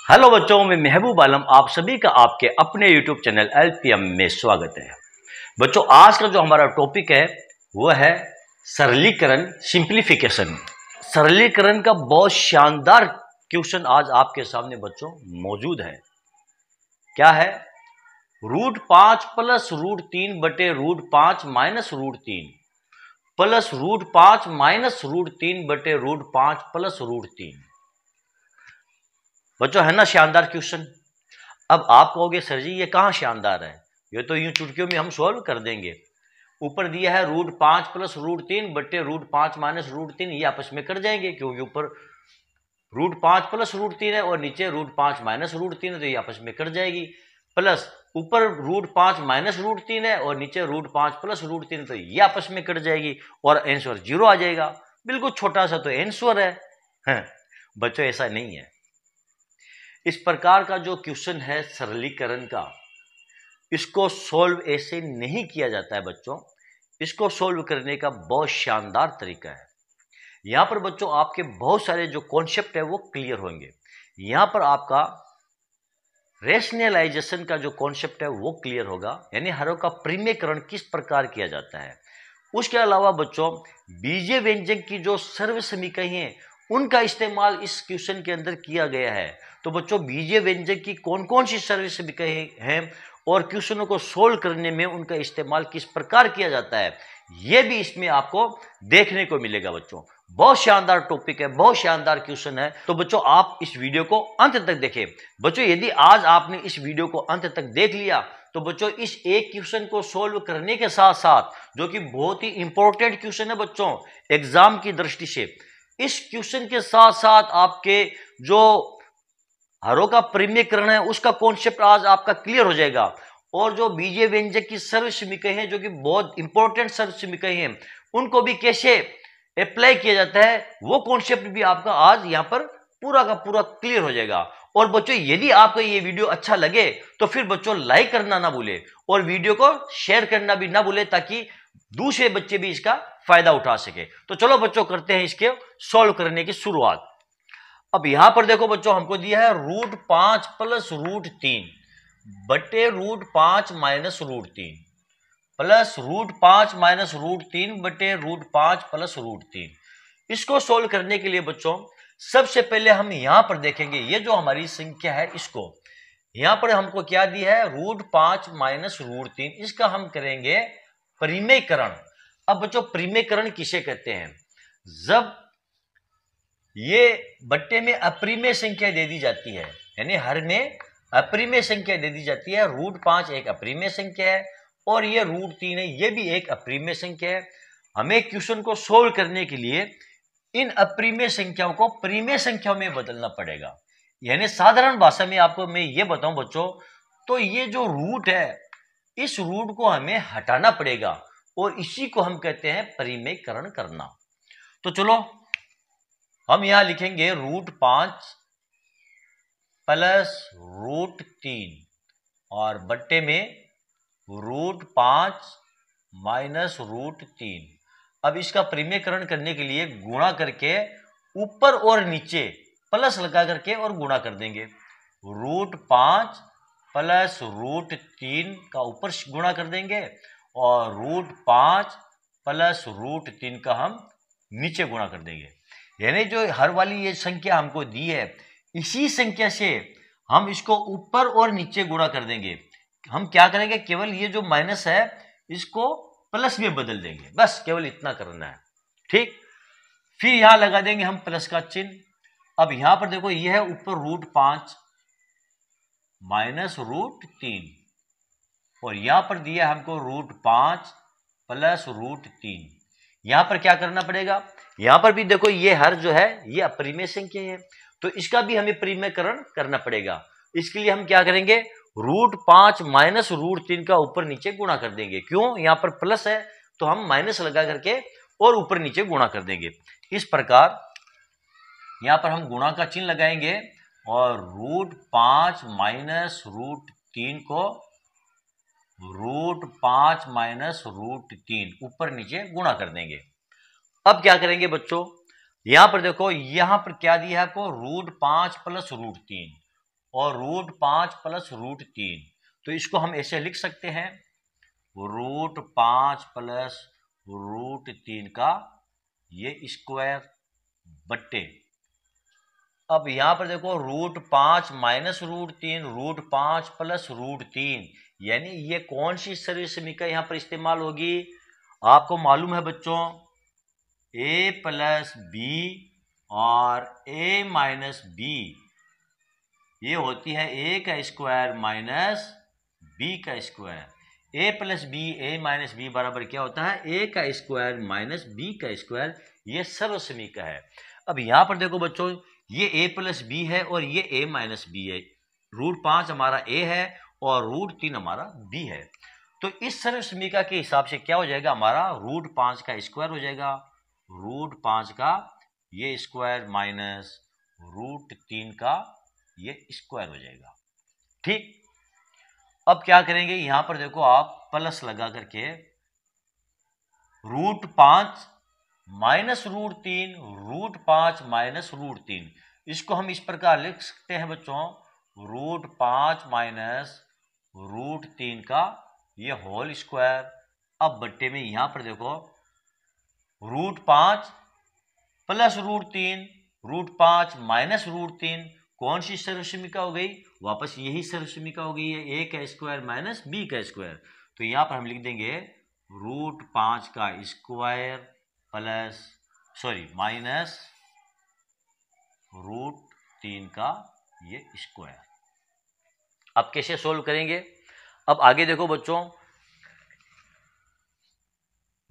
Hello बच्चों, मैं महबूब आलम आप सभी का आपके अपने YouTube चैनल LPM में स्वागत है। बच्चों, आज का जो हमारा टॉपिक है वो है सरलीकरण, सिंप्लीफिकेशन। सरलीकरण का बहुत शानदार क्वेश्चन आज आपके सामने बच्चों मौजूद है। क्या है? √5 प्लस √3 बटे √5 माइनस √3 प्लस √5 माइनस √3 बटे √5 प्लस √3। बच्चों, है ना शानदार क्वेश्चन। अब आप कहोगे सर जी ये कहाँ शानदार है, ये तो यूं चुटकियों में हम सॉल्व कर देंगे। ऊपर दिया है √5 प्लस √3 बटे √5 माइनस √3, ये आपस में कट जाएंगे क्योंकि ऊपर √5 प्लस √3 है और नीचे √5 माइनस √3 है, तो ये आपस में कट जाएगी। प्लस ऊपर √5 माइनस √3 है और नीचे √5 प्लस √3, तो ये आपस में कट जाएगी और आंसर 0 आ जाएगा। बिल्कुल छोटा सा तो आंसर है। बच्चों, ऐसा नहीं है। इस प्रकार का जो क्वेश्चन है सरलीकरण का, इसको सॉल्व ऐसे नहीं किया जाता है बच्चों। इसको सॉल्व करने का बहुत शानदार तरीका है। यहां पर बच्चों आपके बहुत सारे जो कॉन्सेप्ट है वो क्लियर होंगे। यहां पर आपका रेशनलाइजेशन का जो कॉन्सेप्ट है वो क्लियर होगा, यानी हरों का परिमेयकरण किस प्रकार किया जाता है। उसके अलावा बच्चों बीजीय व्यंजक की जो सर्व समीकरण हैं उनका इस्तेमाल इस क्वेश्चन के अंदर किया गया है। तो बच्चों बीजीय व्यंजक की कौन कौन सी सर्व समीकरण हैं और क्वेश्चनों को सोल्व करने में उनका इस्तेमाल किस प्रकार किया जाता है, यह भी इसमें आपको देखने को मिलेगा। बच्चों बहुत शानदार टॉपिक है, बहुत शानदार क्वेश्चन है। तो बच्चों आप इस वीडियो को अंत तक देखें। बच्चों यदि आज आपने इस वीडियो को अंत तक देख लिया तो बच्चों इस एक क्वेश्चन को सोल्व करने के साथ साथ, जो कि बहुत ही इंपॉर्टेंट क्वेश्चन है बच्चों एग्जाम की दृष्टि से, इस क्वेश्चन के साथ साथ आपके जो हरों का परिमेयकरण है उसका कॉन्सेप्ट आज आपका क्लियर हो जाएगा। और जो बीजीय व्यंजक की सर्व समीकरण है, जो कि बहुत इंपॉर्टेंट सर्व समीकरण है, उनको भी कैसे अप्लाई किया जाता है वो कॉन्सेप्ट भी आपका आज यहां पर पूरा का पूरा क्लियर हो जाएगा। और बच्चों यदि आपको ये वीडियो अच्छा लगे तो फिर बच्चों लाइक करना ना भूले और वीडियो को शेयर करना भी ना भूले, ताकि दूसरे बच्चे भी इसका फायदा उठा सके। तो चलो बच्चों करते हैं इसके सॉल्व करने की शुरुआत। अब यहां पर देखो बच्चों हमको दिया है √5 प्लस √3 बटे √5 माइनस √3 प्लस √5 माइनस √3 बटे √5 प्लस √3। इसको सोल्व करने के लिए बच्चों सबसे पहले हम यहां पर देखेंगे ये जो हमारी संख्या है, इसको यहां पर हमको क्या दिया है √5 माइनस √3, इसका हम करेंगे परिमेयकरण। अब बच्चों परिमेयकरण किसे कहते हैं? जब ये बट्टे में अपरिमेय संख्या दे दी जाती है, यानी हर में अपरिमेय संख्या दे दी जाती है। √5 एक अपरिमेय संख्या है और ये √3 है, ये भी एक अपरिमेय संख्या है। हमें क्वेश्चन को सोल्व करने के लिए इन अपरिमेय संख्याओं को परिमेय संख्याओं में बदलना पड़ेगा। यानी साधारण भाषा में आपको मैं ये बताऊं बच्चों, तो ये जो रूट है इस रूट को हमें हटाना पड़ेगा और इसी को हम कहते हैं परिमेयकरण करना। तो चलो हम यहां लिखेंगे √5 प्लस √3 और बट्टे में √5 माइनस √3। अब इसका परिमेयकरण करने के लिए गुणा करके ऊपर और नीचे प्लस लगा करके और गुणा कर देंगे। √5 प्लस √3 का ऊपर गुणा कर देंगे और √5 प्लस √3 का हम नीचे गुणा कर देंगे। यानी जो हर वाली ये संख्या हमको दी है, इसी संख्या से हम इसको ऊपर और नीचे गुणा कर देंगे। हम क्या करेंगे, केवल ये जो माइनस है इसको प्लस में बदल देंगे, बस केवल इतना करना है। ठीक, फिर यहां लगा देंगे हम प्लस का चिन्ह। अब यहां पर देखो ये है ऊपर √5 माइनस √3 और यहां पर दिया हमको √5 प्लस √3। यहां पर क्या करना पड़ेगा, यहां पर भी देखो ये हर जो है ये अपरिमेय संख्या है, तो इसका भी हमें परिमेयकरण करना पड़ेगा। इसके लिए हम क्या करेंगे, √5 माइनस √3 का ऊपर नीचे गुणा कर देंगे। क्यों, यहां पर प्लस है तो हम माइनस लगा करके और ऊपर नीचे गुणा कर देंगे। इस प्रकार यहां पर हम गुणा का चिन्ह लगाएंगे और √5 माइनस √3 को √5 माइनस √3 ऊपर नीचे गुणा कर देंगे। अब क्या करेंगे बच्चों, यहां पर देखो यहां पर क्या दिया है आपको √5 प्लस √3 और √5 प्लस √3। तो इसको हम ऐसे लिख सकते हैं, √5 प्लस √3 का ये स्क्वायर बट्टे, अब यहां पर देखो √5 माइनस √3, √5 प्लस √3, यानी ये कौन सी सर्वसमीका यहां पर इस्तेमाल होगी? आपको मालूम है बच्चों, a प्लस बी और a माइनस बी ये होती है a का स्क्वायर माइनस b का square. a plus B a minus B बराबर क्या होता है? a का स्क्वायर माइनस b का स्क्वायर। ये सर्वसमीका है। अब यहां पर देखो बच्चों, ये a प्लस बी है और ये a माइनस बी है। √5 हमारा a है और √3 हमारा b है। तो इस सर्वसमीका के हिसाब से क्या हो जाएगा? हमारा √5 का स्क्वायर हो जाएगा, √5 का ये स्क्वायर माइनस √3 का ये स्क्वायर हो जाएगा। ठीक, अब क्या करेंगे? यहां पर देखो आप प्लस लगा करके √5 माइनस √3, √5 माइनस √3, इसको हम इस प्रकार लिख सकते हैं बच्चों, √5 माइनस √3 का ये होल स्क्वायर। अब बट्टे में यहां पर देखो √5 प्लस √3, √5 माइनस √3, कौन सी सर्वसमीका हो गई? वापस यही सर्वसमीका हो गई है, a का स्क्वायर माइनस b का स्क्वायर। तो यहां पर हम लिख देंगे √5 का स्क्वायर प्लस माइनस √3 का ये स्क्वायर। अब कैसे सोल्व करेंगे? अब आगे देखो बच्चों,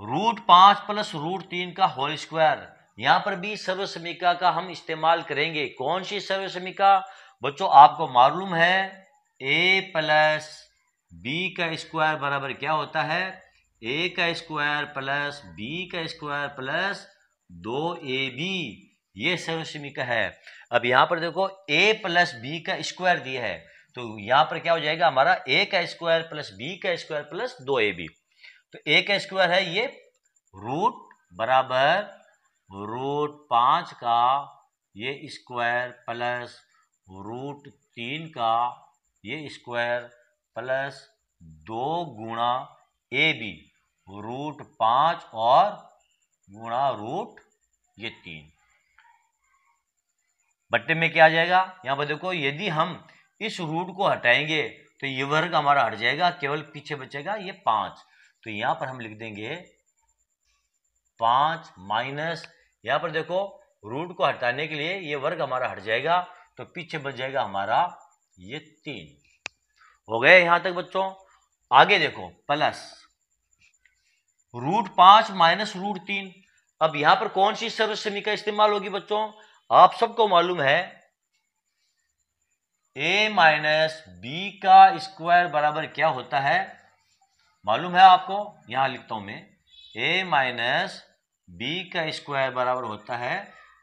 √5 प्लस √3 का होल स्क्वायर, यहां पर भी सर्वसमीका का हम इस्तेमाल करेंगे। कौन सी सर्वसमीका? बच्चों आपको मालूम है a प्लस बी का स्क्वायर बराबर क्या होता है? a का स्क्वायर प्लस b का स्क्वायर प्लस 2ab, ये सर्वसमीका है। अब यहां पर देखो a प्लस b का स्क्वायर दिया है, तो यहां पर क्या हो जाएगा? हमारा a का स्क्वायर प्लस b का स्क्वायर प्लस 2ab। तो a का स्क्वायर है ये रूट बराबर √5 का ये स्क्वायर प्लस √3 का ये स्क्वायर प्लस 2 गुणा ab, √5 और गुणा √3। बट्टे में क्या आ जाएगा? यहां पर देखो, यदि हम इस रूट को हटाएंगे तो ये वर्ग हमारा हट जाएगा, केवल पीछे बचेगा ये 5। तो यहां पर हम लिख देंगे 5 माइनस, यहां पर देखो रूट को हटाने के लिए ये वर्ग हमारा हट जाएगा, तो पीछे बच जाएगा हमारा ये 3। हो गए यहां तक बच्चों? आगे देखो प्लस √5 माइनस √3। अब यहां पर कौन सी सर्वसमीका इस्तेमाल होगी बच्चों? आप सबको मालूम है a माइनस बी का स्क्वायर बराबर क्या होता है? मालूम है आपको? यहां लिखता हूं मैं, a माइनस बी का स्क्वायर बराबर होता है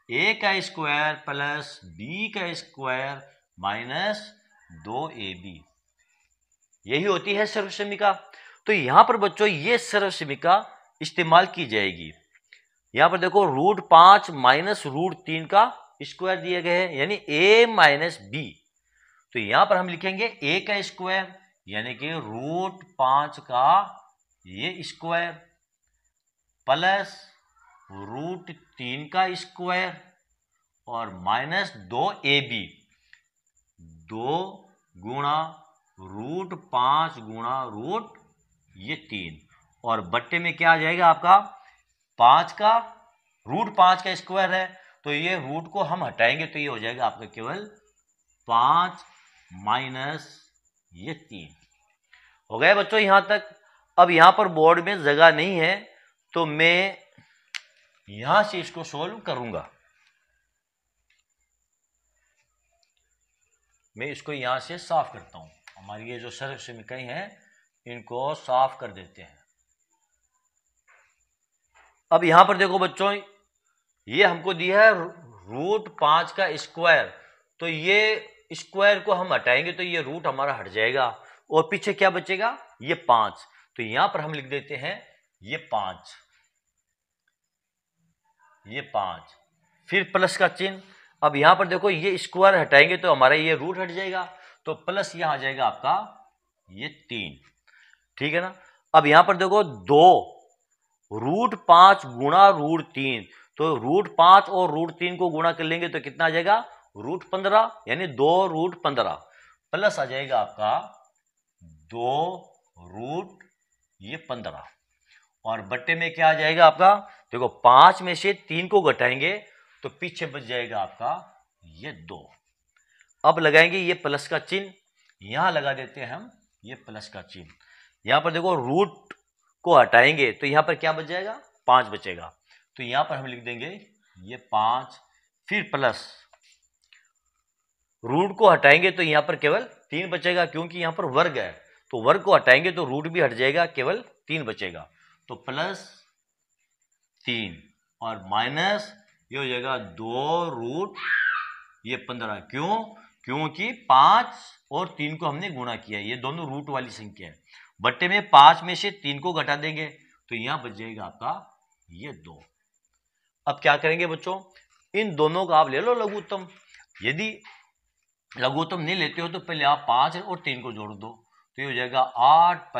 a का स्क्वायर प्लस b का स्क्वायर माइनस 2ab, यही होती है सर्वसमीका। तो यहां पर बच्चों ये सर्वसमीका इस्तेमाल की जाएगी। यहां पर देखो √5 माइनस √3 का स्क्वायर दिए गए हैं, यानी a माइनस बी। तो यहां पर हम लिखेंगे a का स्क्वायर, यानी कि √5 का ये स्क्वायर प्लस √3 का स्क्वायर और माइनस 2ab, 2 गुणा √5 गुणा √3, और बट्टे में क्या आ जाएगा आपका? 5 का √5 का स्क्वायर है, तो ये रूट को हम हटाएंगे तो ये हो जाएगा आपका केवल 5 माइनस ये 3। हो गए बच्चों यहां तक? अब यहां पर बोर्ड में जगह नहीं है, तो मैं यहां से इसको सोल्व करूंगा। मैं इसको यहां से साफ करता हूं। हमारी ये जो सर्वसमीकाएं हैं इनको साफ कर देते हैं। अब यहां पर देखो बच्चों, ये हमको दिया है √5 का स्क्वायर, तो ये स्क्वायर को हम हटाएंगे तो ये रूट हमारा हट जाएगा और पीछे क्या बचेगा? ये 5। तो यहां पर हम लिख देते हैं ये 5, फिर प्लस का चिन्ह। अब यहां पर देखो ये स्क्वायर हटाएंगे तो हमारा ये रूट हट जाएगा, तो प्लस यहां आ जाएगा आपका ये 3, ठीक है ना। अब यहां पर देखो 2√5 गुणा √3, तो √5 और √3 को गुणा कर लेंगे तो कितना आ जाएगा √15, यानी 2√15 प्लस आ जाएगा आपका 2√15 और बट्टे में क्या आ जाएगा आपका, देखो 5 में से 3 को घटाएंगे तो पीछे बच जाएगा आपका ये 2। अब लगाएंगे ये प्लस का चिन्ह, यहां लगा देते हैं हम ये प्लस का चिन्ह। यहां पर देखो रूट को हटाएंगे तो यहां पर क्या बच जाएगा 5 बचेगा, तो यहां पर हम लिख देंगे ये 5, फिर प्लस रूट को हटाएंगे तो यहां पर केवल 3 बचेगा, क्योंकि यहां पर वर्ग है, तो वर्ग को हटाएंगे तो रूट भी हट जाएगा, केवल 3 बचेगा, तो +3 और माइनस ये हो जाएगा 2√15। क्यों, क्योंकि 5 और 3 को हमने गुणा किया, ये दोनों रूट वाली संख्या है। बट्टे में 5 में से 3 को घटा देंगे तो यहां बच जाएगा आपका ये 2। अब क्या करेंगे बच्चों, इन दोनों का आप ले लो लघुत्तम। यदि लघुत्तम नहीं लेते हो तो पहले आप 5 और 3 को जोड़ दो, तो ये हो जाएगा 8 +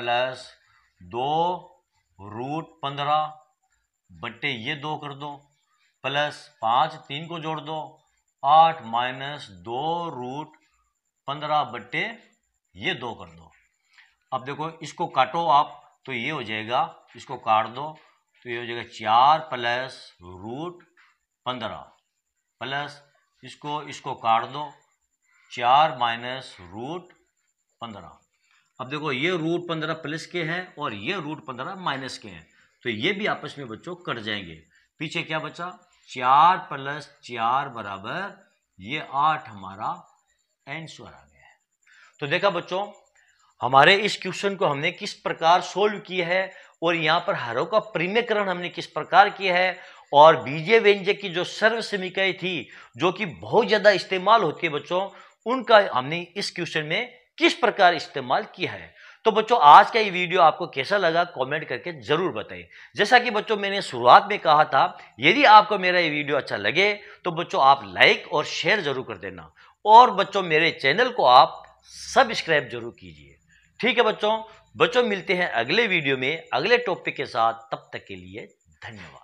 2√15 बट्टे ये 2 कर दो, प्लस 5 3 को जोड़ दो 8 - 2√15 बट्टे ये 2 कर दो। अब देखो इसको काटो आप तो ये हो जाएगा, इसको काट दो तो ये हो जाएगा 4 + √15 प्लस इसको काट दो 4 - √15। अब देखो ये √15 प्लस के हैं और ये √15 माइनस के हैं, तो ये भी आपस में बच्चों कट जाएंगे। पीछे क्या बचा 4 + 4 बराबर ये 8 हमारा आंसर आ गया है। तो देखा बच्चों हमारे इस क्वेश्चन को हमने किस प्रकार सोल्व किया है और यहाँ पर हरों का परिमेयकरण हमने किस प्रकार किया है, और बीजीय व्यंजक की जो सर्व समीकरण थी जो कि बहुत ज्यादा इस्तेमाल होती है बच्चों, उनका हमने इस क्वेश्चन में किस प्रकार इस्तेमाल किया है। तो बच्चों आज का ये वीडियो आपको कैसा लगा कमेंट करके जरूर बताइए। जैसा कि बच्चों मैंने शुरुआत में कहा था, यदि आपको मेरा ये वीडियो अच्छा लगे तो बच्चों आप लाइक और शेयर जरूर कर देना, और बच्चों मेरे चैनल को आप सब्सक्राइब जरूर कीजिए। ठीक है बच्चों मिलते हैं अगले वीडियो में अगले टॉपिक के साथ, तब तक के लिए धन्यवाद।